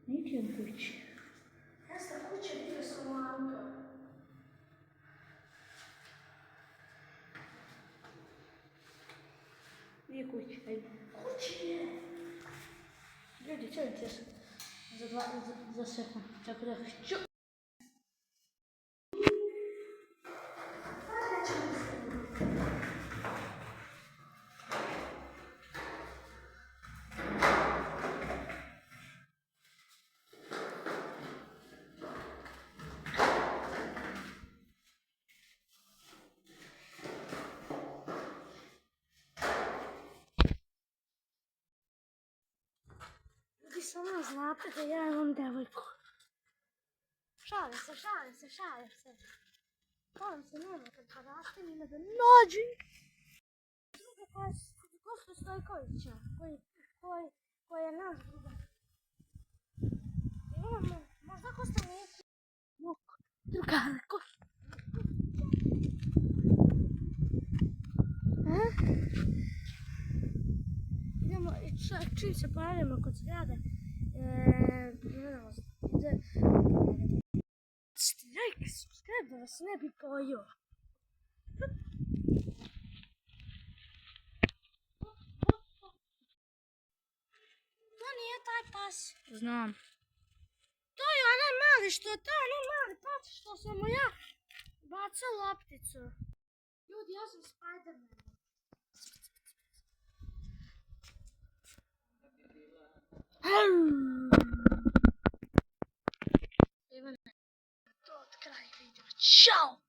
Ničem kući. Jeste kuće, vidio sam u auto. Nije kući, ajde. Kući je. Ljudi, čelite se za sekund, tako da ću. Vi samo znate da ja imam devojku. Šalim se. Šalim se, nema kad paraste, nema da nađi. Druga koja je Kosta Stojkovića, koji je naš druga. Imamo, možda Kosta neki. Drugare, Kosta. Idemo, čim se pojavimo kod zgrade, like, subscribe da vas ne bi pojio. To nije taj pas. Znam. To je onaj mali pas što sam mu ja bacao lopticu. Ljudi, ja sam Spider-Man. To od kraja videa. Ćao!